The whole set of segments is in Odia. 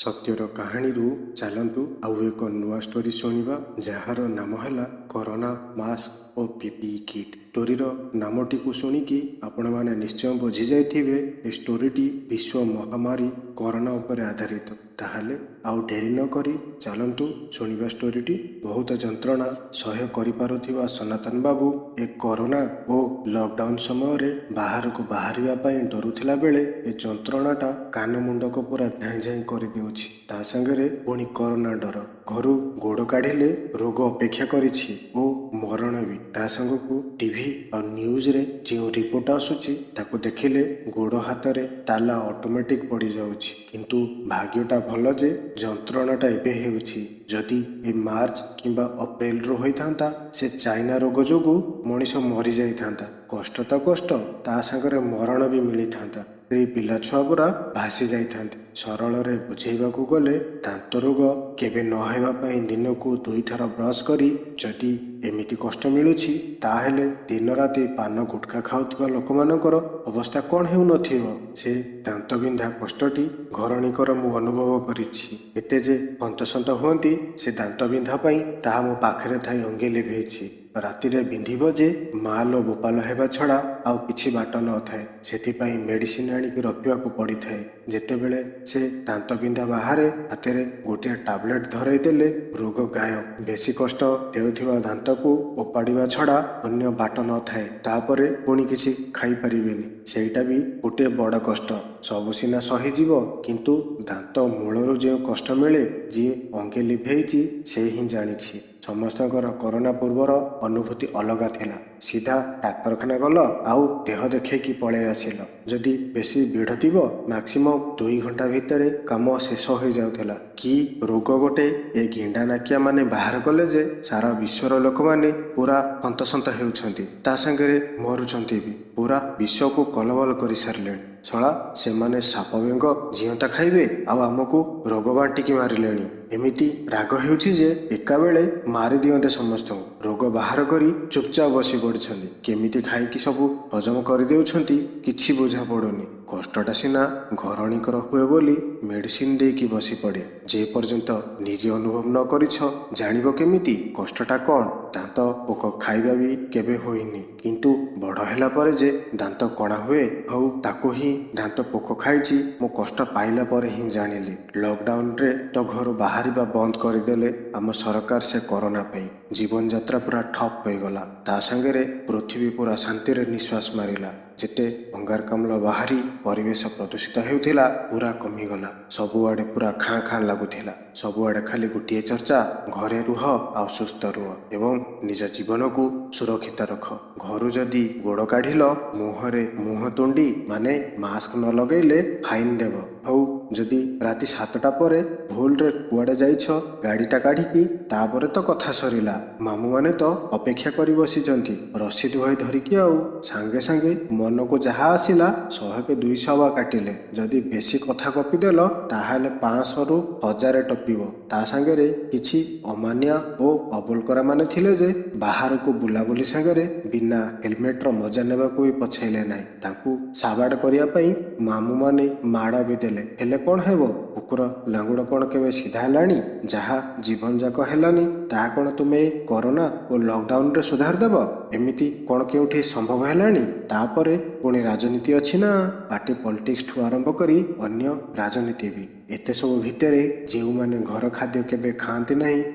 ସତ୍ୟର କାହାଣୀରୁ ଚାଲନ୍ତୁ ଆଉ ଏକ ନୂଆ ଷ୍ଟୋରି ଶୁଣିବା, ଯାହାର ନାମ ହେଲା କରୋନା ମାସ୍କ ଓ ପିପିଇ କିଟ୍। ଷ୍ଟୋରିର ନାମଟିକୁ ଶୁଣିକି ଆପଣମାନେ ନିଶ୍ଚୟ ବୁଝିଯାଇଥିବେ ଏ ଷ୍ଟୋରିଟି ବିଶ୍ୱ ମହାମାରୀ କରୋନା ଉପରେ ଆଧାରିତ। ତାହେଲେ ଆଉ ଡେରି ନ କରି ଚାଲନ୍ତୁ ଶୁଣିବା ଷ୍ଟୋରିଟି। ବହୁତ ଯନ୍ତ୍ରଣା ସହ୍ୟ କରିପାରୁଥିବା ସନାତନ ବାବୁ ଏ କରୋନା ଓ ଲକଡାଉନ ସମୟରେ ବାହାରକୁ ବାହାରିବା ପାଇଁ ଡରୁଥିଲା ବେଳେ ଏ ଯନ୍ତ୍ରଣାଟା କାନ ମୁଣ୍ଡକୁ ପୁରା ଝାଇଁ ଝାଇଁ କରିଦେଉଛି। ତା ସାଙ୍ଗରେ ପୁଣି କରୋନା ଡର। ଘରୁ ଗୋଡ଼ କାଢ଼ିଲେ ରୋଗ ଅପେକ୍ଷା କରିଛି ଓ ମରଣ ବି। ତା ସାଙ୍ଗକୁ ଟିଭି ଆଉ ନ୍ୟୁଜରେ ଯେଉଁ ରିପୋର୍ଟ ଆସୁଛି ତାକୁ ଦେଖିଲେ ଗୋଡ଼ ହାତରେ ତାଲା ଅଟୋମେଟିକ୍ ପଡ଼ିଯାଉଛି। କିନ୍ତୁ ଭାଗ୍ୟଟା ଭଲ ଯେ ଯନ୍ତ୍ରଣାଟା ଏବେ ହେଉଛି। ଯଦି ଏ ମାର୍ଚ୍ଚ କିମ୍ବା ଅପ୍ରିଲରୁ ହୋଇଥାନ୍ତା, ସେ ଚାଇନା ରୋଗ ଯୋଗୁଁ ମଣିଷ ମରିଯାଇଥାନ୍ତା। କଷ୍ଟ ତ କଷ୍ଟ, ତା ସାଙ୍ଗରେ ମରଣ ବି ମିଳିଥାନ୍ତା। ସେଇ ପିଲା ଛୁଆ ପୁରା ଭାସି ଯାଇଥାନ୍ତି। ସରଳରେ ବୁଝେଇବାକୁ ଗଲେ ଦାନ୍ତ ରୋଗ କେବେ ନ ହେବା ପାଇଁ ଦିନକୁ 2 ଥର ବ୍ରଶ କରି ଯଦି ଏମିତି କଷ୍ଟ ମିଳୁଛି, ତାହେଲେ ଦିନ ରାତି ପାନ ଗୁଟଖା ଖାଉଥିବା ଲୋକମାନଙ୍କର ଅବସ୍ଥା କ'ଣ ହେଉନଥିବ। ସେ ଦାନ୍ତବିନ୍ଧା କଷ୍ଟଟି ଘରଣୀଙ୍କର ମୁଁ ଅନୁଭବ କରିଛି। ଏତେ ଯେ ହନ୍ତସନ୍ତ ହୁଅନ୍ତି ସେ ଦାନ୍ତବିନ୍ଧା ପାଇଁ, ତାହା ମୋ ପାଖରେ ଥାଇ ଅଙ୍ଗେ ଲିଭେଇଛି। ରାତିରେ ବିନ୍ଧିବ ଯେ ମାଲ ବୋପାଲ ହେବା ଛଡ଼ା ଆଉ କିଛି ବାଟ ନଥାଏ। ସେଥିପାଇଁ ମେଡ଼ିସିନ ଆଣିକି ରଖିବାକୁ ପଡ଼ିଥାଏ। ଯେତେବେଳେ ସେ ଦାନ୍ତବିନ୍ଧା ବାହାରେ, ହାତରେ ଗୋଟିଏ ଟାବଲେଟ୍ ଧରେଇ ଦେଲେ ରୋଗ ଗାୟବ। ବେଶୀ କଷ୍ଟ ଦେଉଥିବା ଦାନ୍ତକୁ ଓପାଡ଼ିବା ଛଡ଼ା ଅନ୍ୟ ବାଟ ନଥାଏ। ତାପରେ ପୁଣି କିଛି ଖାଇପାରିବେନି। ସେଇଟା ବି ଗୋଟିଏ ବଡ଼ କଷ୍ଟ। ସବୁ ସିନା ସହିଯିବ, କିନ୍ତୁ ଦାନ୍ତ ମୂଳରୁ ଯେଉଁ କଷ୍ଟ ମିଳେ, ଯିଏ ଅଙ୍ଗେ ଲିଭେଇଛି ସେ ହିଁ ଜାଣିଛି। ସମସ୍ତଙ୍କର କରୋନା ପୂର୍ବର ଅନୁଭୂତି ଅଲଗା ଥିଲା। ସିଧା ଡାକ୍ତରଖାନା ଗଲ ଆଉ ଦେହ ଦେଖେଇକି ପଳେଇ ଆସିଲ। ଯଦି ବେଶୀ ଭିଡ଼ ଥିବ, ମ୍ୟାକ୍ସିମମ୍ 2 ଘଣ୍ଟା ଭିତରେ କାମ ଶେଷ ହୋଇଯାଉଥିଲା। କି ରୋଗ ଗୋଟେ ଏ ଗେଣ୍ଡା ନାକିଆ ମାନେ ବାହାର କଲେ ଯେ ସାରା ବିଶ୍ୱର ଲୋକମାନେ ପୁରା ହନ୍ତସନ୍ତ ହେଉଛନ୍ତି, ତା ସାଙ୍ଗରେ ମରୁଛନ୍ତି ବି। ପୁରା ବିଶ୍ୱକୁ କଲବଲ କରିସାରିଲେଣି। ଶଳା ସେମାନେ ସାପ ବେଙ୍ଗ ଜିଅନ୍ତା ଖାଇବେ ଆଉ ଆମକୁ ରୋଗ ବାଣ୍ଟିକି ମାରିଲେଣି। ଏମିତି ରାଗ ହେଉଛି ଯେ ଏକାବେଳେ ମାରିଦିଅନ୍ତେ ସମସ୍ତଙ୍କୁ। ରୋଗ ବାହାର କରି ଚୁପଚାପ ବସି ପଡ଼ିଛନ୍ତି। କେମିତି ଖାଇକି ସବୁ ହଜମ କରିଦେଉଛନ୍ତି କିଛି ବୁଝା ପଡ଼ୁନି। କଷ୍ଟଟା ସିନା ଘରଣୀଙ୍କର ହୁଏ ବୋଲି ମେଡ଼ିସିନ ଦେଇକି ବସି ପଡ଼େ। ଯେ ପର୍ଯ୍ୟନ୍ତ ନିଜେ ଅନୁଭବ ନ କରିଛ, ଜାଣିବ କେମିତି କଷ୍ଟଟା କ'ଣ। ଦାନ୍ତ ପୋକ ଖାଇବା ବି କେବେ ହୋଇନି, କିନ୍ତୁ ବଡ଼ ହେଲା ପରେ ଯେ ଦାନ୍ତ କଣା ହୁଏ, ଆଉ ତାକୁ ହିଁ ଦାନ୍ତ ପୋକ ଖାଇଛି ମୁଁ କଷ୍ଟ ପାଇଲା ପରେ ହିଁ ଜାଣିଲି। ଲକଡାଉନରେ ତ ଘରୁ ବାହାରିବା ବନ୍ଦ କରିଦେଲେ ଆମ ସରକାର ସେ କରୋନା ପାଇଁ। ଜୀବନଯାତ୍ରା ପୁରା ଠପ୍ ହୋଇଗଲା। ତା ସାଙ୍ଗରେ ପୃଥିବୀ ପୁରା ଶାନ୍ତିରେ ନିଶ୍ୱାସ ମାରିଲା। ଯେତେ ଅଙ୍ଗାରକାମ୍ଳ ବାହାରି ପରିବେଶ ପ୍ରଦୂଷିତ ହେଉଥିଲା, ପୁରା କମିଗଲା। ସବୁଆଡ଼େ ପୁରା ଖାଁ ଖାଁ ଲାଗୁଥିଲା। ସବୁଆଡ଼େ ଖାଲି ଗୋଟିଏ ଚର୍ଚ୍ଚା, ଘରେ ରୁହ ଆଉ ସୁସ୍ଥ ରୁହ ଏବଂ ନିଜ ଜୀବନକୁ ସୁରକ୍ଷିତ ରଖ। ଘରୁ ଯଦି ଗୋଡ଼ କାଢ଼ିଲ, ମୁହଁରେ ମୁହଁ ତୁଣ୍ଡି ମାନେ ମାସ୍କ ନ ଲଗେଇଲେ ଫାଇନ୍ ଦେବ। ଆଉ ଯଦି ରାତି 7ଟା ପରେ ଭୁଲରେ କୁଆଡ଼େ ଯାଇଛ ଗାଡ଼ିଟା କାଢ଼ିକି, ତାପରେ ତ କଥା ସରିଲା। ମାମୁଁମାନେ ତ ଅପେକ୍ଷା କରି ବସିଛନ୍ତି ରସିଦ ବହି ଧରିକି। ଆଉ ସାଙ୍ଗେ ସାଙ୍ଗେ ମନକୁ ଯାହା ଆସିଲା 100 କି 200 କାଟିଲେ। ଯଦି ବେଶୀ କଥା ଗପିଦେଲ, ତାହେଲେ 500ରୁ 1000 ଟପିବ। ତା ସାଙ୍ଗରେ କିଛି ଅମାନିଆ ଓ ଅବଲକରା ମାନେ ଥିଲେ ଯେ ବାହାରକୁ ବୁଲାବୁଲି ସାଙ୍ଗରେ ବିନା ହେଲମେଟର ମଜା ନେବାକୁ ବି ପଛେଇଲେ ନାହିଁ। ତାଙ୍କୁ ସାବାଡ଼ କରିବା ପାଇଁ ମାମୁଁମାନେ ମାଡ଼ ବି ଦେଲେ। ହେଲେ କ'ଣ ହେବ? କୁକୁର ଲାଙ୍ଗୁଡ଼ କ'ଣ କେବେ ସିଧା ହେଲାଣି? ଯାହା ଜୀବନ ଯାକ ହେଲାନି, ତାହା କ'ଣ ତୁମେ କରୋନା ଓ ଲକଡାଉନରେ ସୁଧାରି ଦେବ? ଏମିତି କ'ଣ କେଉଁଠି ସମ୍ଭବ ହେଲାଣି? ତାପରେ ପୁଣି ରାଜନୀତି ଅଛି ନା। ପାର୍ଟି ପଲିଟିକ୍ସଠୁ ଆରମ୍ଭ କରି ଅନ୍ୟ ରାଜନୀତି ବି। ଏତେ ସବୁ ଭିତରେ ଯେଉଁମାନେ ଘର ଖାଦ୍ୟ କେବେ ଖାଆନ୍ତି ନାହିଁ,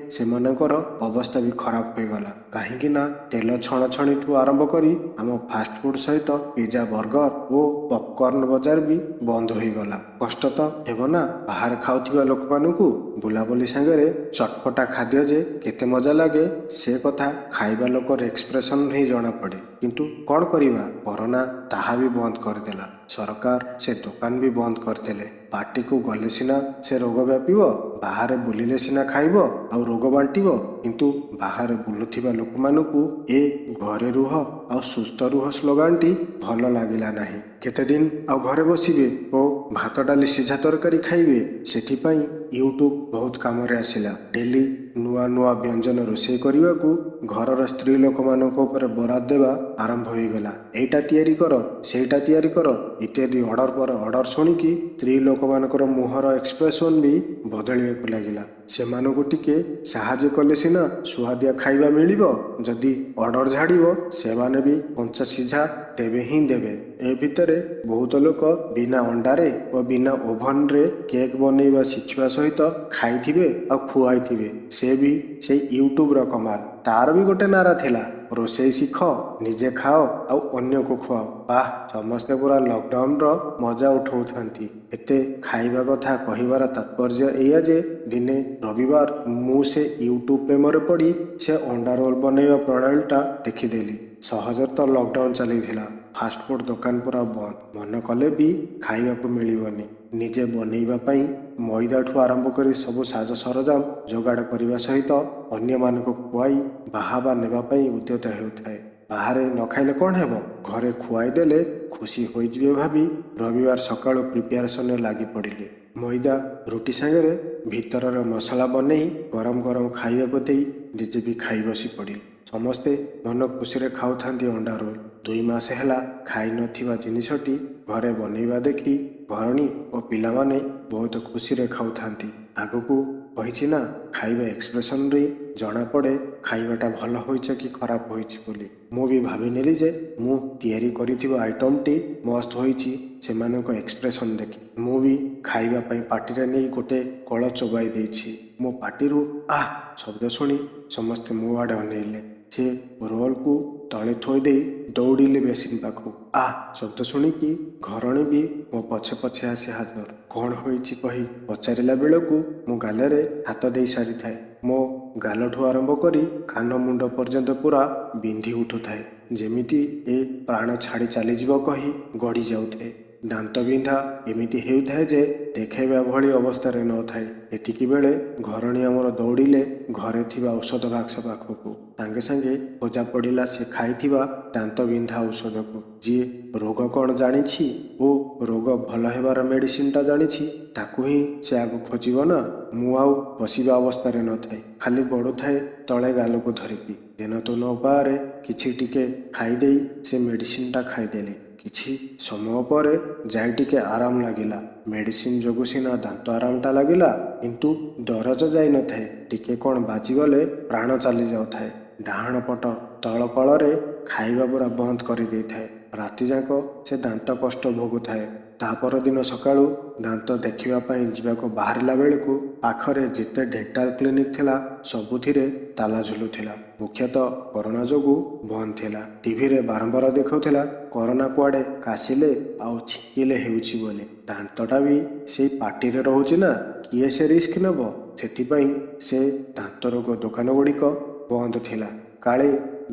ସେମାନଙ୍କର ଅବସ୍ଥା ବି ଖରାପ ହୋଇଗଲା। କାହିଁକି ନା ତେଲ ଛଣାଛଣିଠୁ ଆରମ୍ଭ କରି ଆମ ଫାଷ୍ଟଫୁଡ୍ ସହିତ ପିଜା, ବର୍ଗର ଓ ପପକର୍ଣ୍ଣ ବଜାର ବି ବନ୍ଦ ହୋଇଗଲା। କଷ୍ଟ ତ ହେବ ନା ବାହାରେ ଖାଉଥିବା ଲୋକମାନଙ୍କୁ। ବୁଲାବୁଲି ସାଙ୍ଗରେ ଚଟପଟା ଖାଦ୍ୟ ଯେ କେତେ ମଜା ଲାଗେ, ସେ କଥା ଖାଇବା ଲୋକର ଏକ୍ସପ୍ରେସନ୍ ହିଁ ଜଣାପଡ଼େ। କିନ୍ତୁ କ'ଣ କରିବା, କରୋନା ତାହା ବି ବନ୍ଦ କରିଦେଲା। ସରକାର ସେ ଦୋକାନ ବି ବନ୍ଦ କରିଦେଲେ। ପାର୍ଟିକୁ ଗଲେ ସିନା ସେ ରୋଗ ବ୍ୟାପିବ, ବାହାରେ ବୁଲିଲେ ସିନା ଖାଇବ ଆଉ ରୋଗ ବାଣ୍ଟିବ। କିନ୍ତୁ ବାହାରେ ବୁଲୁଥିବା ଲୋକମାନଙ୍କୁ ଏ ଘରେ ରୁହ ଆଉ ସୁସ୍ଥ ରୁହ ସ୍ଲୋଗାନଟି ଭଲ ଲାଗିଲା ନାହିଁ। କେତେଦିନ ଆଉ ଘରେ ବସିବେ ଓ ଭାତ ଡାଲି ସିଝା ତରକାରୀ ଖାଇବେ? ସେଥିପାଇଁ ୟୁଟ୍ୟୁବ ବହୁତ କାମରେ ଆସିଲା। ଡେଲି ନୂଆ ନୂଆ ବ୍ୟଞ୍ଜନ ରୋଷେଇ କରିବାକୁ ଘରର ସ୍ତ୍ରୀ ଲୋକମାନଙ୍କ ଉପରେ ବରାଦ ଦେବା ଆରମ୍ଭ ହୋଇଗଲା। ଏଇଟା ତିଆରି କର, ସେଇଟା ତିଆରି କର ଇତ୍ୟାଦି ଅର୍ଡ଼ର ପରେ ଅର୍ଡ଼ର ଶୁଣିକି ସ୍ତ୍ରୀ ଲୋକମାନଙ୍କର ମୁହଁର ଏକ୍ସପ୍ରେସନ୍ ବି ବଦଳିବାକୁ ଲାଗିଲା। ସେମାନଙ୍କୁ ଟିକେ ସାହାଯ୍ୟ କଲେ ସିନା ସୁଆଦିଆ ଖାଇବା ମିଳିବ। ଯଦି ଅର୍ଡ଼ର ଝାଡ଼ିବ ସେମାନେ ବି କଞ୍ଚା ସିଝା ଦେବେ ହିଁ ଦେବେ। ଏ ଭିତରେ ବହୁତ ଲୋକ ବିନା ଅଣ୍ଡାରେ ଓ ବିନା ଓଭନରେ କେକ୍ ବନେଇବା ଶିଖିବା ସହିତ ଖାଇଥିବେ ଆଉ ଖୁଆଇଥିବେ। ସେ ବି ସେଇ ୟୁଟ୍ୟୁବର କମାଲ। ତାର ବି ଗୋଟେ ନାରା ଥିଲା, ରୋଷେଇ ଶିଖ, ନିଜେ ଖାଅ ଆଉ ଅନ୍ୟକୁ ଖୁଆଅ। ବାଃ, ସମସ୍ତେ ପୁରା ଲକଡାଉନର ମଜା ଉଠାଉଥାନ୍ତି। ଏତେ ଖାଇବା କଥା କହିବାର ତାତ୍ପର୍ଯ୍ୟ ଏଇଆ ଯେ ଦିନେ ରବିବାର ମୁଁ ସେ ୟୁଟ୍ୟୁବ ପ୍ରେମରେ ପଡ଼ି ସେ ଅଣ୍ଡା ରୋଲ ବନେଇବା ପ୍ରଣାଳୀଟା ଦେଖିଦେଲି। ସହଜରେ ତ ଲକଡାଉନ ଚାଲିଥିଲା, ଫାଷ୍ଟଫୁଡ ଦୋକାନ ପୁରା ବନ୍ଦ, ମନ କଲେ ବି ଖାଇବାକୁ ମିଳିବନି। ନିଜେ ବନେଇବା ପାଇଁ ମଇଦାଠୁ ଆରମ୍ଭ କରି ସବୁ ସାଜ ସରଞ୍ଜାମ ଯୋଗାଡ଼ କରିବା ସହିତ ଅନ୍ୟମାନଙ୍କୁ ଖୁଆଇ ବାହାବା ନେବା ପାଇଁ ଉଦ୍ୟତ ହେଉଥାଏ। ବାହାରେ ନ ଖାଇଲେ କ'ଣ ହେବ, ଘରେ ଖୁଆଇ ଦେଲେ ଖୁସି ହୋଇଯିବେ ଭାବି ରବିବାର ସକାଳୁ ପ୍ରିପାରେସନରେ ଲାଗି ପଡ଼ିଲେ। ମଇଦା ରୁଟି ସାଙ୍ଗରେ ଭିତରର ମସଲା ବନେଇ ଗରମ ଗରମ ଖାଇବାକୁ ଦେଇ ନିଜେ ବି ଖାଇ ବସି ପଡ଼ିଲେ। ସମସ୍ତେ ମନ ଖୁସିରେ ଖାଉଥାନ୍ତି ଅଣ୍ଡା ରୋଲ। 2 ମାସ ହେଲା ଖାଇ ନଥିବା ଜିନିଷଟି ଘରେ ବନେଇବା ଦେଖି ଘରଣୀ ଓ ପିଲାମାନେ ବହୁତ ଖୁସିରେ ଖାଉଥାନ୍ତି। ଆଗକୁ କହିଛି ନା, ଖାଇବା ଏକ୍ସପ୍ରେସନରେ ଜଣାପଡ଼େ ଖାଇବାଟା ଭଲ ହୋଇଛି କି ଖରାପ ହୋଇଛି ବୋଲି। ମୁଁ ବି ଭାବିନେଲି ଯେ ମୁଁ ତିଆରି କରିଥିବା ଆଇଟମଟି ମସ୍ତ ହୋଇଛି ସେମାନଙ୍କ ଏକ୍ସପ୍ରେସନ ଦେଖି। ମୁଁ ବି ଖାଇବା ପାଇଁ ପାଟିରେ ନେଇ ଗୋଟେ କଳ ଚୋବାଇ ଦେଇଛି। ମୋ ପାଟିରୁ ଆଃ ଶବ୍ଦ ଶୁଣି ସମସ୍ତେ ମୋ ଆଡ଼େ ଅନେଇଲେ। ସେ ରୋଲକୁ ତଳେ ଥୋଇ ଦେଇ ଦୌଡ଼ିଲେ ବେସିନ୍ ପାଖକୁ। ଆଃ ଶବ୍ଦ ଶୁଣିକି ଘରଣୀ ବି ମୋ ପଛେ ପଛେ ଆସି ହାଜର। କ'ଣ ହୋଇଛି କହି ପଚାରିଲା ବେଳକୁ ମୁଁ ଗାଲରେ ହାତ ଦେଇ ସାରିଥାଏ। ମୋ ଗାଲଠୁ ଆରମ୍ଭ କରି କାନ ମୁଣ୍ଡ ପର୍ଯ୍ୟନ୍ତ ପୁରା ବିନ୍ଧି ଉଠୁଥାଏ, ଯେମିତି ଏ ପ୍ରାଣ ଛାଡ଼ି ଚାଲିଯିବ କହି ଗଡ଼ି ଯାଉଥାଏ। ଦାନ୍ତ ବିନ୍ଧା ଏମିତି ହେଉଥାଏ ଯେ ଦେଖାଇବା ଭଳି ଅବସ୍ଥାରେ ନଥାଏ। ଏତିକି ବେଳେ ଘରଣୀ ଆମର ଦୌଡ଼ିଲେ ଘରେ ଥିବା ଔଷଧ ବାକ୍ସ ପାଖକୁ। ସାଙ୍ଗେ ସାଙ୍ଗେ ଖୋଜା ପଡ଼ିଲା ସେ ଖାଇଥିବା ଦାନ୍ତ ବିନ୍ଧା ଔଷଧକୁ। ଯିଏ ରୋଗ କ'ଣ ଜାଣିଛି ଓ ରୋଗ ଭଲ ହେବାର ମେଡ଼ିସିନଟା ଜାଣିଛି ତାକୁ ହିଁ ସେ ଆଗ ଖୋଜିବ ନା। ମୁଁ ଆଉ ବସିବା ଅବସ୍ଥାରେ ନଥାଏ, ଖାଲି ଗଡ଼ୁଥାଏ ତଳେ ଗାଲକୁ ଧରିକି। ଦିନ ତ ନ ପାରେ କିଛି ଟିକେ ଖାଇଦେଇ ସେ ମେଡ଼ିସିନଟା ଖାଇଦେଲି। କିଛି ସମୟ ପରେ ଯାଇ ଟିକେ ଆରାମ ଲାଗିଲା। ମେଡ଼ିସିନ ଯୋଗୁଁ ସିନା ଦାନ୍ତ ଆରାମଟା ଲାଗିଲା, କିନ୍ତୁ ଦରଜ ଯାଇନଥାଏ। ଟିକେ କ'ଣ ବାଜିଗଲେ ପ୍ରାଣ ଚାଲି ଯାଉଥାଏ। ଡାହାଣ ପଟ ତଳ କଳରେ ଖାଇବା ପୁରା ବନ୍ଦ କରିଦେଇଥାଏ। ରାତିଯାକ ସେ ଦାନ୍ତ କଷ୍ଟ ଭୋଗୁଥାଏ। ତା ପରଦିନ ସକାଳୁ ଦାନ୍ତ ଦେଖିବା ପାଇଁ ଯିବାକୁ ବାହାରିଲା ବେଳକୁ ପାଖରେ ଯେତେ ଡେଣ୍ଟାଲ କ୍ଲିନିକ ଥିଲା ସବୁଥିରେ ତାଲା ଝୁଲୁଥିଲା। ମୁଖ୍ୟତଃ କରୋନା ଯୋଗୁଁ ବନ୍ଦ ଥିଲା। ଟିଭିରେ ବାରମ୍ବାର ଦେଖାଉଥିଲା କରୋନା କୁଆଡ଼େ କାଶିଲେ ଆଉ ଛିଙ୍କିଲେ ହେଉଛି ବୋଲି। ଦାନ୍ତଟା ବି ସେଇ ପାଟିରେ ରହୁଛି ନା, କିଏ ସେ ରିସ୍କ ନେବ? ସେଥିପାଇଁ ସେ ଦାନ୍ତ ରୋଗ ଦୋକାନ ଗୁଡ଼ିକ ବନ୍ଦ ଥିଲା। କାଳେ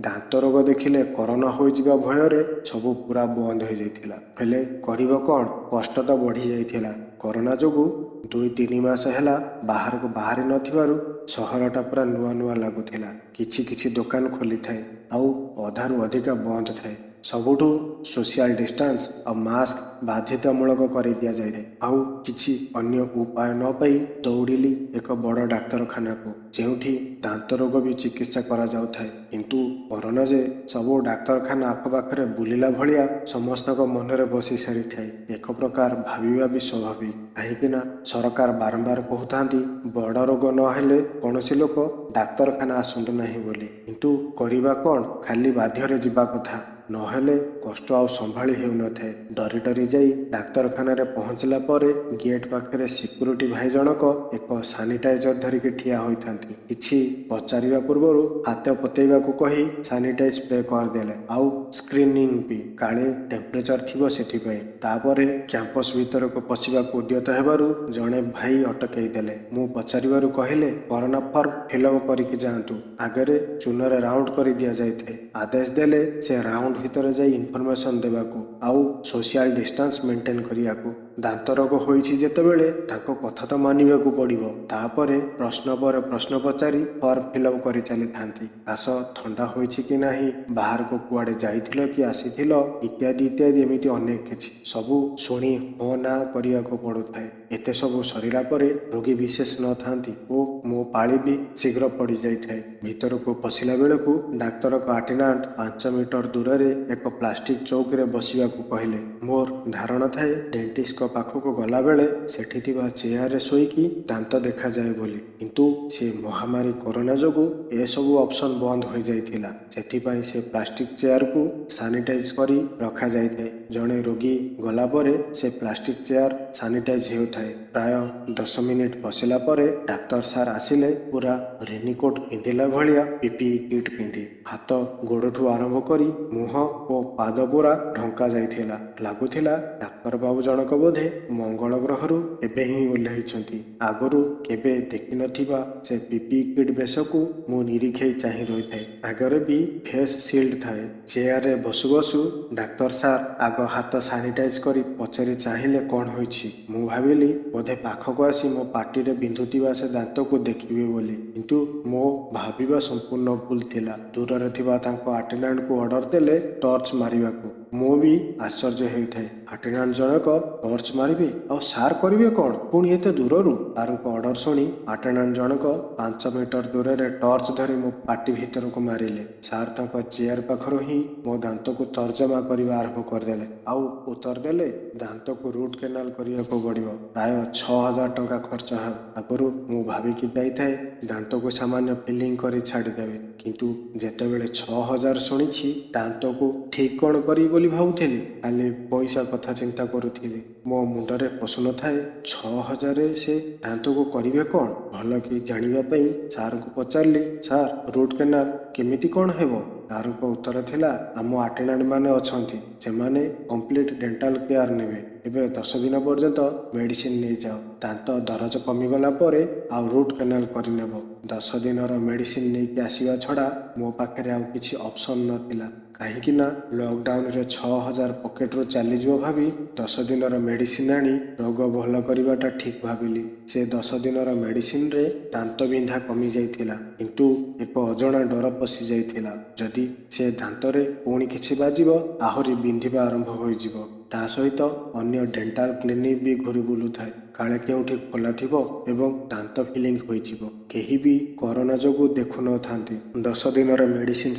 ଦାନ୍ତ ରୋଗ ଦେଖିଲେ କରୋନା ହୋଇଯିବା ଭୟରେ ସବୁ ପୁରା ବନ୍ଦ ହୋଇଯାଇଥିଲା। ହେଲେ କରିବ କ'ଣ, କଷ୍ଟ ତ ବଢ଼ି ଯାଇଥିଲା। କରୋନା ଯୋଗୁଁ 2-3 ମାସ ହେଲା ବାହାରକୁ ବାହାରି ନଥିବାରୁ ସହରଟା ପୁରା ନୂଆ ନୂଆ ଲାଗୁଥିଲା। କିଛି କିଛି ଦୋକାନ ଖୋଲିଥାଏ ଆଉ ଅଧାରୁ ଅଧିକା ବନ୍ଦ ଥାଏ। ସବୁଠୁ ସୋସିଆଲ ଡିଷ୍ଟାନ୍ସ ଆଉ ମାସ୍କ ବାଧ୍ୟତାମୂଳକ କରିଦିଆଯାଇଥାଏ। ଆଉ କିଛି ଅନ୍ୟ ଉପାୟ ନ ପାଇ ଦୌଡ଼ିଲି ଏକ ବଡ଼ ଡାକ୍ତରଖାନାକୁ, ଯେଉଁଠି ଦାନ୍ତ ରୋଗ ବି ଚିକିତ୍ସା କରାଯାଉଥାଏ। କିନ୍ତୁ କରୋନା ଯେ ସବୁ ଡାକ୍ତରଖାନା ଆଖପାଖରେ ବୁଲିଲା ଭଳିଆ ସମସ୍ତଙ୍କ ମନରେ ବସି ସାରିଥାଏ, ଏକ ପ୍ରକାର ଭାବିବା ବି ସ୍ୱାଭାବିକ। କାହିଁକିନା ସରକାର ବାରମ୍ବାର କହୁଥାନ୍ତି ବଡ଼ ରୋଗ ନହେଲେ କୌଣସି ଲୋକ ଡାକ୍ତରଖାନା ଆସନ୍ତୁ ନାହିଁ ବୋଲି। କିନ୍ତୁ କରିବା କ'ଣ, ଖାଲି ବାଧ୍ୟରେ ଯିବା କଥା, ନହେଲେ କଷ୍ଟ ଆଉ ସମ୍ଭାଳି ହେଉନଥାଏ। ଡରି ଡରି ଯାଇ ଡାକ୍ତରଖାନାରେ ପହଞ୍ଚିଲା ପରେ ଗେଟ୍ ପାଖରେ ସିକ୍ୟୁରିଟି ଭାଇ ଜଣକ ଏକ ସାନିଟାଇଜର ଧରିକି ଠିଆ ହୋଇଥାନ୍ତି। କିଛି ପଚାରିବା ପୂର୍ବରୁ ହାତ ପତେଇବାକୁ କହି ସାନିଟାଇଜ ସ୍ପ୍ରେ କରିଦେଲେ, ଆଉ ସ୍କ୍ରିନିଂ ବି, କାଳେ ଟେମ୍ପରେଚର ଥିବ ସେଥିପାଇଁ। ତାପରେ କ୍ୟାମ୍ପସ ଭିତରକୁ ପଶିବାକୁ ଉଦ୍ୟତ ହେବାରୁ ଜଣେ ଭାଇ ଅଟକେଇ ଦେଲେ। ମୁଁ ପଚାରିବାରୁ କହିଲେ କରୋନା ଫର୍ମ ଫିଲଅପ କରିକି ଯାଆନ୍ତୁ, ଆଗରେ ଚୂନରେ ରାଉଣ୍ଡ କରି ଦିଆଯାଇଥାଏ। ଆଦେଶ ଦେଲେ ସେ ରାଉଣ୍ଡ ଭିତରେ ଯାଇ ଇନଫର୍ମେସନ ଦେବାକୁ ଆଉ ସୋସିଆଲ ଡିଷ୍ଟାନ୍ସ ମେଣ୍ଟେନ କରିବାକୁ। ଦାନ୍ତ ରୋଗ ହୋଇଛି ଯେତେବେଳେ ତାଙ୍କ କଥା ତ ମାନିବାକୁ ପଡ଼ିବ। ତାପରେ ପ୍ରଶ୍ନ ପରେ ପ୍ରଶ୍ନ ପଚାରି ଫର୍ମ ଫିଲ୍ଅପ୍ କରି ଚାଲିଥାନ୍ତି। କାଶ ଥଣ୍ଡା ହୋଇଛି କି ନାହିଁ, ବାହାରକୁ କୁଆଡ଼େ ଯାଇଥିଲ କି ଆସିଥିଲ, ଇତ୍ୟାଦି ଇତ୍ୟାଦି ଏମିତି ଅନେକ କିଛି ସବୁ ଶୁଣି ହଁ ନା କରିବାକୁ ପଡ଼ୁଥାଏ। ଏତେ ସବୁ ସରିଲା ପରେ ରୋଗୀ ବିଶେଷ ନଥାନ୍ତି ଓ ମୋ ପାଳି ବି ଶୀଘ୍ର ପଡ଼ିଯାଇଥାଏ। ଭିତରକୁ ପଶିଲା ବେଳକୁ ଡାକ୍ତରଙ୍କ ଆଟେଣ୍ଡାଣ୍ଟ 5 ମିଟର ଦୂରରେ ଏକ ପ୍ଲାଷ୍ଟିକ ଚୌକିରେ ବସିବାକୁ କହିଲେ। ମୋର ଧାରଣା ଥାଏ ଡେଣ୍ଟିଷ୍ଟଙ୍କ ପାଖକୁ ଗଲାବେଳେ ସେଠି ଥିବା ଚେୟାରରେ ଶୋଇକି ଦାନ୍ତ ଦେଖାଯାଏ ବୋଲି, କିନ୍ତୁ ସେ ମହାମାରୀ କରୋନା ଯୋଗୁଁ ଏସବୁ ଅପସନ୍ ବନ୍ଦ ହୋଇଯାଇଥିଲା। ସେଥିପାଇଁ ସେ ପ୍ଲାଷ୍ଟିକ ଚେୟାରକୁ ସାନିଟାଇଜ କରି ରଖାଯାଇଥାଏ। ଜଣେ ରୋଗୀ ଗଲା ପରେ ସେ ପ୍ଲାଷ୍ଟିକ ଚେୟାର ସାନିଟାଇଜ ହେଉଥାଏ। ପ୍ରାୟ 10 ମିନିଟ୍ ବସିଲା ପରେ ଡାକ୍ତର ସାର୍ ଆସିଲେ। ପୁରା ରେନିକୋଟ୍ ପିନ୍ଧିଲା ଭଳିଆ ପିପିଇ କିଟ୍ ପିନ୍ଧି ହାତ ଗୋଡ଼ଠୁ ଆରମ୍ଭ କରି ମୁହଁ ଓ ପାଦ ପୁରା ଢଙ୍କା ଯାଇଥିଲା। ଲାଗୁଥିଲା ଡାକ୍ତର ବାବୁ ଜଣକ ବୋଧେ ମଙ୍ଗଳ ଗ୍ରହରୁ ଏବେ ହିଁ ଓହ୍ଲାଇଛନ୍ତି। ଆଗରୁ କେବେ ଦେଖିନଥିବା ସେ ପିପିଇ କିଟ୍ ବେଶକୁ ମୁଁ ନିରୀକ୍ଷେଇ ଚାହିଁ ରହିଥାଏ। ଆଗରେ ବି ଫେସ୍ ସିଲ୍ଡ ଥାଏ। ଚେୟାରରେ ବସୁ ବସୁ ଡାକ୍ତର ସାର୍ ଆଗ ହାତ ସାନିଟାଇଜ କରି ପଚାରି ଚାହିଁଲେ କ'ଣ ହୋଇଛି। ମୁଁ ଭାବିଲି ବୋଧେ ପାଖକୁ ଆସି ମୋ ପାଟିରେ ବିନ୍ଧୁଥିବା ସେ ଦାନ୍ତକୁ ଦେଖିବି ବୋଲି, କିନ୍ତୁ ମୋ ଭାବିବା ସମ୍ପୂର୍ଣ୍ଣ ଭୁଲ ଥିଲା। ଦୂରରେ ଥିବା ତାଙ୍କ ଆଟେଣ୍ଡାଣ୍ଟକୁ ଅର୍ଡର ଦେଲେ ଟର୍ଚ୍ଚ ମାରିବାକୁ। ମୁଁ ବି ଆଶ୍ଚର୍ଯ୍ୟ ହେଉଥାଏ, ଆଟେଣ୍ଡାଣ୍ଟ ଜଣକ ଟର୍ଚ୍ଚ ମାରିବେ ଆଉ ସାର୍ କରିବେ କ'ଣ ପୁଣି ଏତେ ଦୂରରୁ? ସାର୍ଙ୍କ ଅର୍ଡର ଶୁଣି ଆଟେଣ୍ଡାଣ୍ଟ ଜଣକ 5 ମିଟର ଦୂରରେ ଟର୍ଚ୍ଚ ଧରି ମୋ ପାଟି ଭିତରକୁ ମାରିଲେ। ସାର୍ ତାଙ୍କ ଚେୟାର ପାଖରୁ ହିଁ ମୋ ଦାନ୍ତକୁ ତର୍ଜମା କରିବା ଆରମ୍ଭ କରିଦେଲେ ଆଉ ଉତ୍ତର ଦେଲେ ଦାନ୍ତକୁ ରୁଟ୍ କେନାଲ କରିବାକୁ ପଡ଼ିବ। ପ୍ରାୟ 6,000 ଟଙ୍କା ଖର୍ଚ୍ଚ ହେବ। ଆଗରୁ ମୁଁ ଭାବିକି ଯାଇଥାଏ ଦାନ୍ତକୁ ସାମାନ୍ୟ ଫିଲିଂ କରି ଛାଡ଼ିଦେବେ, କିନ୍ତୁ ଯେତେବେଳେ 6,000 ଶୁଣିଛି ଦାନ୍ତକୁ ଠିକ୍ କ'ଣ କରିବି ବୋଲି ଭାବୁଥିଲି। ଖାଲି ପଇସା କଥା ଚିନ୍ତା କରୁଥିଲି। ମୋ ମୁଣ୍ଡରେ ପଶୁନଥାଏ 6,000ରେ ସେ ଦାନ୍ତକୁ କରିବେ କ'ଣ। ଭଲ କି ଜାଣିବା ପାଇଁ ସାର୍ଙ୍କୁ ପଚାରିଲି, ସାର୍ ରୁଟ୍ କେନାଲ କେମିତି କ'ଣ ହେବ? ସାର୍ଙ୍କ ଉତ୍ତର ଥିଲା, ଆମ ଆଟେଣ୍ଡାଣ୍ଟ ମାନେ ଅଛନ୍ତି, ସେମାନେ କମ୍ପ୍ଲିଟ୍ ଡେଣ୍ଟାଲ କେୟାର ନେବେ। ଏବେ 10 ଦିନ ପର୍ଯ୍ୟନ୍ତ ମେଡ଼ିସିନ ନେଇଯାଅ। ଦାନ୍ତ ଦରଜ କମିଗଲା ପରେ ଆଉ ରୁଟ୍ କେନାଲ କରିନେବ। 10 ଦିନର ମେଡ଼ିସିନ ନେଇକି ଆସିବା ଛଡ଼ା ମୋ ପାଖରେ ଆଉ କିଛି ଅପସନ୍ ନଥିଲା। କାହିଁକି ନା ଲକଡାଉନରେ 6,000 ପକେଟରୁ ଚାଲିଯିବ ଭାବି 10 ଦିନର ମେଡ଼ିସିନ ଆଣି ରୋଗ ଭଲ କରିବାଟା ଠିକ୍ ଭାବିଲି। ସେ 10 ଦିନର ମେଡ଼ିସିନରେ ଦାନ୍ତ ବିନ୍ଧା କମିଯାଇଥିଲା, କିନ୍ତୁ ଏକ ଅଜଣା ଡର ପଶି ଯାଇଥିଲା। ଯଦି ସେ ଦାନ୍ତରେ ପୁଣି କିଛି ବାଜିବ ଆହୁରି ବିନ୍ଧିବା ଆରମ୍ଭ ହୋଇଯିବ। ତା ସହିତ ଅନ୍ୟ ଡେଣ୍ଟାଲ କ୍ଲିନିକ ବି ଘୁରି ବୁଲୁଥାଏ, କାଳେ କେଉଁଠି ଖୋଲା ଥିବ ଏବଂ ଦାନ୍ତ ଫିଲିଂ ହୋଇଯିବ। କେହି ବି କରୋନା ଯୋଗୁଁ ଦେଖୁନଥାନ୍ତି। 10 ଦିନର ମେଡ଼ିସିନ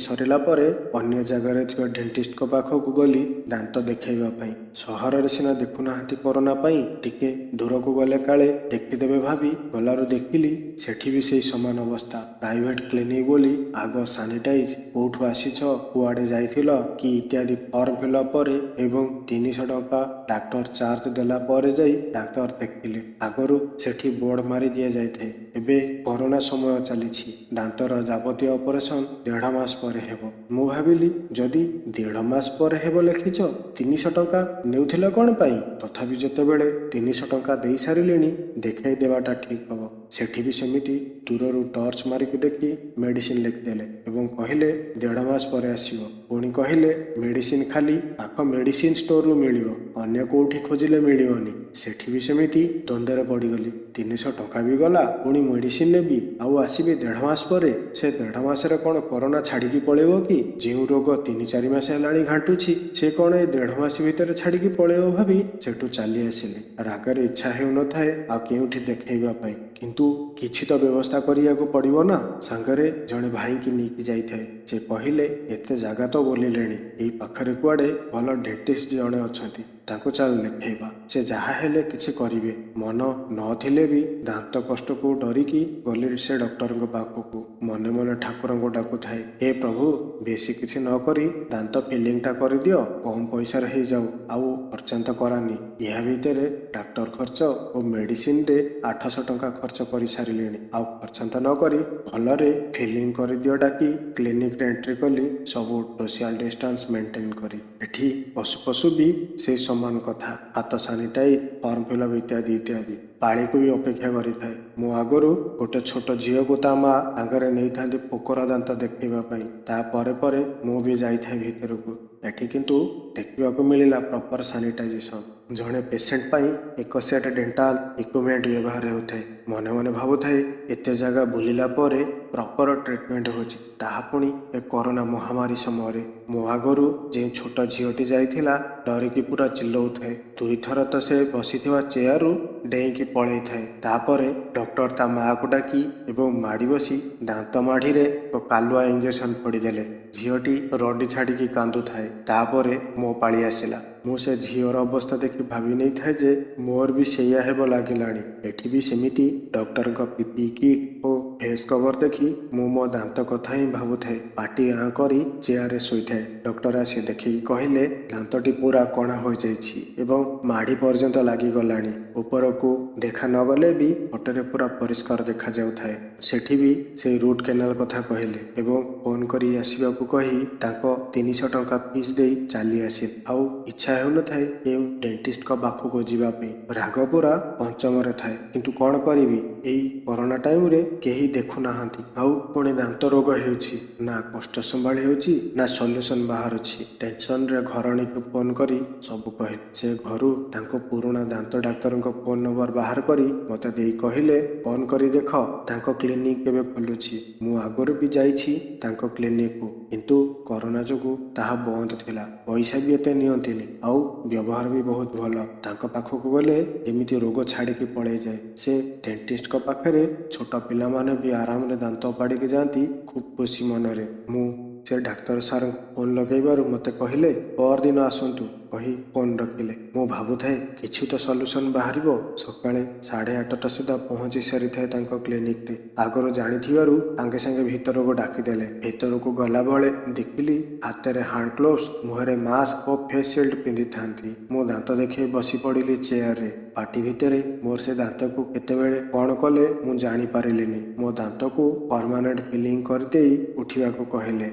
ସରିଲା ପରେ ଅନ୍ୟ ଜାଗାରେ ଥିବା ଡେଣ୍ଟିଷ୍ଟଙ୍କ ପାଖକୁ ଗଲି ଦାନ୍ତ ଦେଖାଇବା ପାଇଁ। ସହରରେ ସିନା ଦେଖୁନାହାନ୍ତି କରୋନା ପାଇଁ, ଟିକେ ଦୂରକୁ ଗଲେ କାଳେ ଦେଖିଦେବେ ଭାବି ଗଲାରୁ ଦେଖିଲି ସେଠି ବି ସେଇ ସମାନ ଅବସ୍ଥା। ପ୍ରାଇଭେଟ କ୍ଲିନିକ ବୋଲି ଆଗ ସାନିଟାଇଜ, କୋଉଠୁ ଆସିଛ, କୁଆଡ଼େ ଯାଇଥିଲ କି ଇତ୍ୟାଦି ଫର୍ମ ଫିଲ୍ଅପ୍ ପରେ ଏବଂ 300 ଟଙ୍କା ଡାକ୍ତର ଚାର୍ଜ ଦେଲା ପରେ ଯାଇ ଡାକ୍ତର ଦେଖିଲେ। ଆଗରୁ ସେଠି ବୋର୍ଡ ମାରି ଦିଆଯାଇଥାଏ, ଏବେ କରୋନା ସମୟ ଚାଲିଛି, ଦାନ୍ତର ଯାବତୀୟ ଅପରେସନ 1.5 ମାସ ପରେ ହେବ। ମୁଁ ଭାବିଲି ଯଦି 1.5 ମାସ ପରେ ହେବ ଲେଖିଛ, 300 ଟଙ୍କା ନେଉଥିଲ କ'ଣ ପାଇଁ? ତଥାପି ଯେତେବେଳେ 300 ଟଙ୍କା ଦେଇ ସାରିଲେଣି ଦେଖାଇ ଦେବାଟା ଠିକ୍ ହେବ। ସେଠି ବି ସେମିତି ଦୂରରୁ ଟର୍ଚ୍ଚ ମାରିକି ଦେଖି ମେଡ଼ିସିନ ଲେଖିଦେଲେ ଏବଂ କହିଲେ 1.5 ମାସ ପରେ ଆସିବ। ପୁଣି କହିଲେ ମେଡ଼ିସିନ ଖାଲି ପାଖ ମେଡ଼ିସିନ ଷ୍ଟୋରରୁ ମିଳିବ, ଅନ୍ୟ କେଉଁଠି ଖୋଜିଲେ ମିଳିବନି। ସେଠି ବି ସେମିତି ଦ୍ୱନ୍ଦ୍ୱରେ ପଡ଼ିଗଲି। 300 ଟଙ୍କା ବି ଗଲା, ପୁଣି ମେଡ଼ିସିନ ନେବି ଆଉ ଆସିବି 1.5 ମାସ ପରେ। ସେ 1.5 ମାସରେ କ'ଣ କରୋନା ଛାଡ଼ିକି ପଳେଇବ କି? ଯେଉଁ ରୋଗ 3-4 ମାସ ହେଲାଣି ଘାଣ୍ଟୁଛି ସେ କ'ଣ ଏ 1.5 ମାସ ଭିତରେ ଛାଡ଼ିକି ପଳେଇବ ଭାବି ସେଠୁ ଚାଲି ଆସିଲି। ରାଗରେ ଇଚ୍ଛା ହେଉନଥାଏ ଆଉ କେଉଁଠି ଦେଖାଇବା ପାଇଁ, କିନ୍ତୁ କିଛି ତ ବ୍ୟବସ୍ଥା କରିବାକୁ ପଡ଼ିବ ନା। ସାଙ୍ଗରେ ଜଣେ ଭାଇକି ନେଇକି ଯାଇଥାଏ। ସେ କହିଲେ ଏତେ ଜାଗା ତ ବୁଲିଲେଣି, ଏଇ ପାଖରେ କୁଆଡ଼େ ଭଲ ଡେଣ୍ଟିଷ୍ଟ ଜଣେ ଅଛନ୍ତି, ତାଙ୍କୁ ଚାଲ ଦେଖାଇବା। ସେ ଯାହା ହେଲେ କିଛି କରିବେ। ମନ ନଥିଲେ ବି ଦାନ୍ତ କଷ୍ଟକୁ ଡରିକି ଗଲି ସେ ଡକ୍ଟରଙ୍କ ପାଖକୁ। ମନେ ମନେ ଠାକୁରଙ୍କୁ ଡାକୁଥାଏ, ହେ ପ୍ରଭୁ, ବେଶୀ କିଛି ନ କରି ଦାନ୍ତ ଫିଲିଂଟା କରିଦିଅ, କମ୍ ପଇସାରେ ହେଇଯାଉ, ଆଉ ଖର୍ଚ୍ଚାନ୍ତ କରାନି। ଏହା ଭିତରେ ଡାକ୍ତର ଖର୍ଚ୍ଚ ଓ ମେଡ଼ିସିନରେ 800 ଟଙ୍କା ଖର୍ଚ୍ଚ କରିସାରିଲେଣି। ଆଉ ଖର୍ଚ୍ଚାନ୍ତ ନ କରି ଭଲରେ ଫିଲିଂ କରିଦିଅ ଡାକି କ୍ଲିନିକରେ ଏଣ୍ଟ୍ରି କଲି, ସବୁ ସୋସିଆଲ ଡିଷ୍ଟାନ୍ସ ମେଣ୍ଟେନ କରି। ଏଠି ପଶୁ ପଶୁ ବି ସେଇ ସମାନ କଥା, ହାତ ସାନିଟାଇଜ, ଫର୍ମ ଫିଲ୍ଅପ୍ ଇତ୍ୟାଦି ଇତ୍ୟାଦି। ପାଳିକୁ ବି ଅପେକ୍ଷା କରିଥାଏ। ମୁଁ ଆଗରୁ ଗୋଟେ ଛୋଟ ଝିଅକୁ ତା ମା ସାଙ୍ଗରେ ନେଇଥାନ୍ତି ପୋକରା ଦାନ୍ତ ଦେଖେଇବା ପାଇଁ। ତାପରେ ପରେ ମୁଁ ବି ଯାଇଥାଏ ଭିତରକୁ। ଏଠି କିନ୍ତୁ ଦେଖିବାକୁ ମିଳିଲା ପ୍ରପର ସାନିଟାଇଜେସନ। ଜଣେ ପେସେଣ୍ଟ ପାଇଁ ଏକ ସେଟ୍ ଡେଣ୍ଟାଲ ଇକ୍ୟୁପମେଣ୍ଟ ବ୍ୟବହାର ହେଉଥାଏ। ମନେ ମନେ ଭାବୁଥାଏ ଏତେ ଜାଗା ବୁଲିଲା ପରେ ପ୍ରପର ଟ୍ରିଟମେଣ୍ଟ ହେଉଛି, ତାହା ପୁଣି ଏ କରୋନା ମହାମାରୀ ସମୟରେ। ମୋ ଆଗରୁ ଯେଉଁ ଛୋଟ ଝିଅଟି ଯାଇଥିଲା ଡରିକି ପୁରା ଚିଲ୍ଲଉଥାଏ। ଦୁଇଥର ତ ସେ ବସିଥିବା ଚେୟାରରୁ ଡେଇଁକି ପଳେଇଥାଏ। ତାପରେ ଡକ୍ଟର ତା ମାଆକୁ ଡାକି ଏବଂ ମାଡ଼ି ବସି ଦାନ୍ତ ମାଢ଼ିରେ କାଲୁଆ ଇଞ୍ଜେକ୍ସନ ପଡ଼ିଦେଲେ। ଝିଅଟି ରଡ଼ି ଛାଡ଼ିକି କାନ୍ଦୁଥାଏ। ତାପରେ ମୋ ପାଳି ଆସିଲା। ମୁଁ ସେ ଝିଅର ଅବସ୍ଥା ଦେଖି ଭାବି ନେଇଥାଏ ଯେ ମୋର ବି ସେଇଆ ହେବ ଲାଗିଲାଣି। ଏଠି ବି ସେମିତି ଡକ୍ଟରଙ୍କ ପିପି କିଟ୍ ଓ ଫେସ୍ କଭର ଦେଖି ମୁଁ ମୋ ଦାନ୍ତ କଥା ହିଁ ଭାବୁଥାଏ। ପାଟି ଆଁ କରି ଚେୟାରରେ ଶୋଇଥାଏ। ଡକ୍ଟର ଆସି ଦେଖିକି କହିଲେ ଦାନ୍ତଟି ପୁରା କଣା ହୋଇଯାଇଛି ଏବଂ ମାଢ଼ି ପର୍ଯ୍ୟନ୍ତ ଲାଗିଗଲାଣି। ଉପରକୁ ଦେଖା ନଗଲେ ବି ଫଟୋରେ ପୁରା ପରିଷ୍କାର ଦେଖାଯାଉଥାଏ। ସେଠି ବି ସେଇ ରୁଟ୍ କେନାଲ କଥା କହିଲେ ଏବଂ ଫୋନ କରି ଆସିବାକୁ କହି ତାଙ୍କ 300 ଟଙ୍କା ଫିସ୍ ଦେଇ ଚାଲି ଆସିଲେ। ଆଉ ଇଚ୍ଛା ହେଉନଥାଏ କେଉଁ ଡେଣ୍ଟିଷ୍ଟଙ୍କ ପାଖକୁ ଯିବା ପାଇଁ। ରାଗ ପୁରା ପଞ୍ଚମରେ ଥାଏ, କିନ୍ତୁ କ'ଣ କରିବି, ଏଇ କରୋନା ଟାଇମରେ କେହି ଦେଖୁନାହାନ୍ତି। ଆଉ ପୁଣି ଦାନ୍ତ ରୋଗ ହେଉଛି, ନା କଷ୍ଟ ସମ୍ଭାଳି ହେଉଛି ନା ସଲ୍ୟୁସନ ବାହାରୁଛି। ଟେନସନରେ ଘରଣୀକୁ ଫୋନ କରି ସବୁ କହିଲେ। ସେ ଘରୁ ତାଙ୍କ ପୁରୁଣା ଦାନ୍ତ ଡାକ୍ତରଙ୍କ ଫୋନ ନମ୍ବର ବାହାର କରି ମୋତେ ଦେଇ କହିଲେ ଫୋନ କରି ଦେଖ ତାଙ୍କ କ୍ଲିନିକ କେବେ ଖୋଲୁଛି। ମୁଁ ଆଗରୁ ବି ଯାଇଛି ତାଙ୍କ କ୍ଲିନିକକୁ, କିନ୍ତୁ କରୋନା ଯୋଗୁଁ ତାହା ବନ୍ଦ ଥିଲା। ପଇସା ବି ଏତେ ନିଅନ୍ତିନି, ଆଉ ବ୍ୟବହାର ବି ବହୁତ ଭଲ। ତାଙ୍କ ପାଖକୁ ଗଲେ ଯେମିତି ରୋଗ ଛାଡ଼ିକି ପଳେଇଯାଏ। ସେ ଡେଣ୍ଟିଷ୍ଟଙ୍କ ପାଖରେ ଛୋଟ ପିଲାମାନେ ବି ଆରାମରେ ଦାନ୍ତ ଓପାଡ଼ିକି ଯାଆନ୍ତି ଖୁବ୍ ଖୁସି ମନରେ। ମୁଁ ସେ ଡାକ୍ତର ସାର୍ଙ୍କୁ ଫୋନ ଲଗାଇବାରୁ ମୋତେ କହିଲେ ପରଦିନ ଆସନ୍ତୁ କହି ଫୋନ ରଖିଲେ। ମୁଁ ଭାବୁଥାଏ କିଛି ତ ସଲ୍ୟୁସନ ବାହାରିବ। ସକାଳେ 8:30 ସୁଦ୍ଧା ପହଞ୍ଚି ସାରିଥାଏ ତାଙ୍କ କ୍ଲିନିକରେ। ଆଗରୁ ଜାଣିଥିବାରୁ ସାଙ୍ଗେ ସାଙ୍ଗେ ଭିତରକୁ ଡାକିଦେଲେ। ଭିତରକୁ ଗଲାବେଳେ ଦେଖିଲି ହାତରେ ହ୍ୟାଣ୍ଡ ଗ୍ଲୋଭ୍ସ, ମୁହଁରେ ମାସ୍କ ଓ ଫେସ୍ ସିଲ୍ଡ ପିନ୍ଧିଥାନ୍ତି। ମୁଁ ଦାନ୍ତ ଦେଖାଇ ବସି ପଡ଼ିଲି ଚେୟାରରେ। ପାଟି ଭିତରେ ମୋର ସେ ଦାନ୍ତକୁ କେତେବେଳେ କ'ଣ କଲେ ମୁଁ ଜାଣିପାରିଲିନି। ମୋ ଦାନ୍ତକୁ ପରମାନେଣ୍ଟ ଫିଲିଂ କରିଦେଇ ଉଠିବାକୁ କହିଲେ।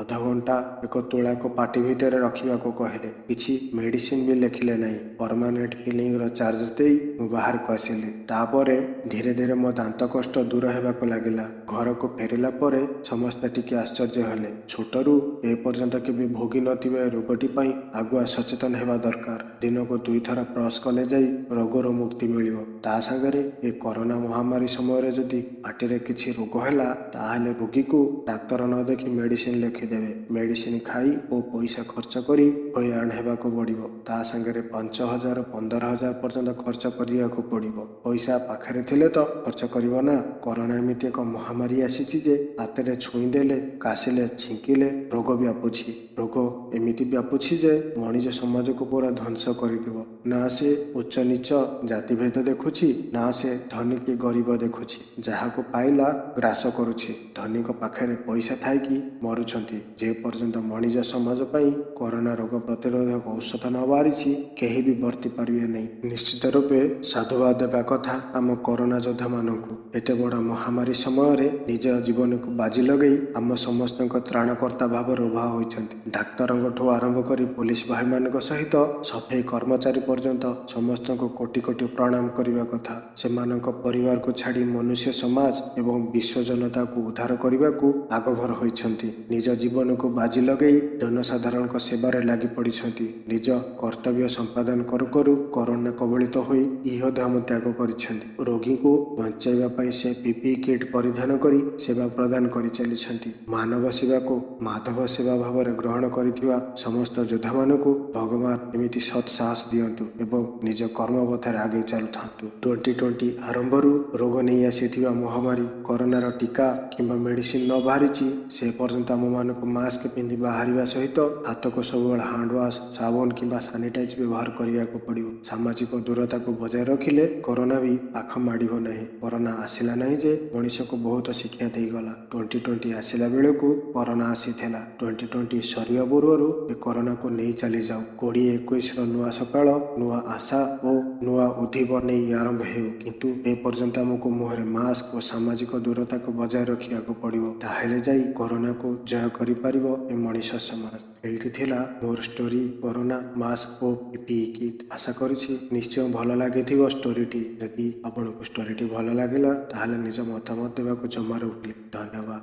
ଅଧଘଣ୍ଟା ଏକ ତୁଳାକୁ ପାଟି ଭିତରେ ରଖିବାକୁ କହିଲେ। କିଛି ମେଡିସିନ ବି ଲେଖିଲେ ନାହିଁ। ପରମାନେଣ୍ଟ ଫିଲିଂର ଚାର୍ଜେସ୍ ଦେଇ ମୁଁ ବାହାରକୁ ଆସିଲି। ତାପରେ ଧୀରେ ଧୀରେ ମୋ ଦାନ୍ତ କଷ୍ଟ ଦୂର ହେବାକୁ ଲାଗିଲା। ଘରକୁ ଫେରିଲା ପରେ ସମସ୍ତେ ଟିକେ ଆଶ୍ଚର୍ଯ୍ୟ ହେଲେ। ଛୋଟରୁ ଏ ପର୍ଯ୍ୟନ୍ତ କେବେ ଭୋଗି ନଥିବା ଏ ରୋଗଟି ପାଇଁ ଆଗୁଆ ସଚେତନ ହେବା ଦରକାର। ଦିନକୁ 2 ଥର ବ୍ରସ୍ କଲେ ଯାଇ ରୋଗରୁ ମୁକ୍ତି ମିଳିବ। ତା ସାଙ୍ଗରେ ଏ କରୋନା ମହାମାରୀ ସମୟରେ ଯଦି ପାଟିରେ କିଛି ରୋଗ ହେଲା ତାହେଲେ ରୋଗୀକୁ ଡାକ୍ତର ନ ଦେଖି ମେଡିସିନ ଲେଖିଦେବେ। ମେଡିସିନ ଖାଇ ଓ ପଇସା ଖର୍ଚ୍ଚ କରି ହଇରାଣ ହେବାକୁ ପଡ଼ିବ। ତା ସାଙ୍ଗରେ 5,000 15,000 ପର୍ଯ୍ୟନ୍ତ ଖର୍ଚ୍ଚ କରିବାକୁ ପଡ଼ିବ। ପଇସା ପାଖରେ ଥିଲେ ତ ଖର୍ଚ୍ଚ କରିବ ନା। କରୋନା ଏମିତି ଏକ ମହାମାରୀ ଆସିଛି ଯେ ହାତରେ ଛୁଇଁଦେଲେ, କାଶିଲେ, ଛିଙ୍କିଲେ ରୋଗ ବ୍ୟାପୁଛି। ରୋଗ ଏମିତି ବ୍ୟାପୁଛି ଯେ ମଣିଷ ସମାଜକୁ ପୁରା ଧ୍ୱଂସ କରିଦେବ। ନା ସେ ଉଚ୍ଚ ନିଚ ଜାତିଭେଦ ଦେଖୁଛି, ନା ସେ ଧନୀ କି ଗରିବ ଦେଖୁଛି। ଯାହାକୁ ପାଇଲା ଗ୍ରାସ କରୁଛି। ଧନୀଙ୍କ ପାଖରେ ପଇସା ଥାଇକି ମରୁଛନ୍ତି। ଯେ ପର୍ଯ୍ୟନ୍ତ ମଣିଷ ସମାଜ ପାଇଁ କରୋନା ରୋଗ ପ୍ରତିରୋଧକ ଔଷଧ ନ ବାହାରିଛି କେହି ବି ବର୍ତ୍ତି ପାରିବେ ନାହିଁ। ନିଶ୍ଚିତ ରୂପେ ସାଧୁବାଦ ଦେବା କଥା ଆମ କରୋନା ଯୋଦ୍ଧାମାନଙ୍କୁ। ଏତେ ବଡ଼ ମହାମାରୀ ସମୟରେ ନିଜ ଜୀବନକୁ ବାଜି ଲଗେଇ ଆମ ସମସ୍ତଙ୍କ ତ୍ରାଣକର୍ତ୍ତା ଭାବରେ ଉଭା ହୋଇଛନ୍ତି। ଡାକ୍ତରଙ୍କଠୁ ଆରମ୍ଭ କରି ପୋଲିସ ଭାଇମାନଙ୍କ ସହିତ ସଫେଇ କର୍ମଚାରୀ ପର୍ଯ୍ୟନ୍ତ ସମସ୍ତଙ୍କୁ କୋଟି କୋଟି ପ୍ରଣାମ କରିବା କଥା। ସେମାନଙ୍କ ପରିବାରକୁ ଛାଡ଼ି ମନୁଷ୍ୟ ସମାଜ ଏବଂ ବିଶ୍ୱ ଜନତାକୁ ଉଦ୍ଧାର କରିବାକୁ ଆଗଭର ହୋଇଛନ୍ତି। ନିଜ ଜୀବନକୁ ବାଜି ଲଗେଇ ଜନସାଧାରଣଙ୍କ ସେବାରେ ଲାଗି ପଡ଼ିଛନ୍ତି। ନିଜ କର୍ତ୍ତବ୍ୟ ସମ୍ପାଦନ କରୁ କରୁ କରୋନା କବଳିତ ହୋଇ ଇହଧାମ ତ୍ୟାଗ କରିଛନ୍ତି। ରୋଗୀଙ୍କୁ ବଞ୍ଚାଇବା ପାଇଁ ସେ ପିପି କିଟ୍ ପରିଧାନ କରି ସେବା ପ୍ରଦାନ କରି ଚାଲିଛନ୍ତି। ମାନବ ସେବାକୁ ମାଧବ ସେବା ଭାବରେ ଗ୍ରହଣ କରିଥିବା ସମସ୍ତ ଯୋଦ୍ଧାମାନଙ୍କୁ ଭଗବାନ ଏମିତି ସତ୍ ସାହସ ଦିଅନ୍ତୁ ଏବଂ ନିଜ କର୍ମ ପଥରେ ଆଗେଇ ଚାଲୁଥାନ୍ତୁ। 2020 ଆରମ୍ଭରୁ ରୋଗ ନେଇ ଆସିଥିବା ମହାମାରୀ କରୋନାର ଟୀକା କିମ୍ବା ମେଡିସିନ ନ ବାହାରିଛି ସେ ପର୍ଯ୍ୟନ୍ତ ଆମମାନଙ୍କୁ ମାସ୍କ ପିନ୍ଧି ବାହାରିବା ସହିତ ହାତକୁ ସବୁବେଳେ ହ୍ୟାଣ୍ଡ ୱାଶ, ସାବୁନ କିମ୍ବା ସାନିଟାଇଜ ବ୍ୟବହାର କରିବାକୁ ପଡ଼ିବ। ସାମାଜିକ ଦୂରତାକୁ ବଜାୟ ରଖିଲେ କରୋନା ବି ପାଖ ମାଡ଼ିବ ନାହିଁ। କରୋନା ଆସିଲା ନାହିଁ ଯେ ମଣିଷକୁ ବହୁତ ଶିକ୍ଷା ଦେଇଗଲା। 2020 ଆସିଲା ବେଳକୁ କରୋନା ଆସିଥିଲା। 2020 ସରିବା ପୂର୍ବରୁ ଏ କରୋନାକୁ ନେଇ ଚାଲିଯାଉ। 2021ର ନୂଆ ସକାଳ, ନୂଆ ଆଶା ଓ ନୂଆ ଉଦ୍ଭାବନ ନେଇ ଆରମ୍ଭ ହେଉ, କିନ୍ତୁ ଏ ପର୍ଯ୍ୟନ୍ତ ଆମକୁ ମୁହଁରେ ମାସ୍କ ଓ ସାମାଜିକ ଦୂରତାକୁ ବଜାୟ ରଖିବାକୁ ପଡ଼ିବ। ତାହେଲେ ଯାଇ କରୋନାକୁ ଜୟ କରିପାରିବ ଏ ମଣିଷ ସମାଜ। ଏଇଠି ଥିଲା ମୋର ଷ୍ଟୋରି କରୋନା, ମାସ୍କ ଓ ପିପିଇ କିଟ୍। ଆଶା କରୁଛି ନିଶ୍ଚୟ ଭଲ ଲାଗିଥିବ ଷ୍ଟୋରିଟି। ଯଦି ଆପଣଙ୍କୁ ଷ୍ଟୋରିଟି ଭଲ ଲାଗିଲା ତାହେଲେ ନିଜ ମତାମତ ଦେବାକୁ ଜମାରୁ ଭୁଲିବେ। ଧନ୍ୟବାଦ।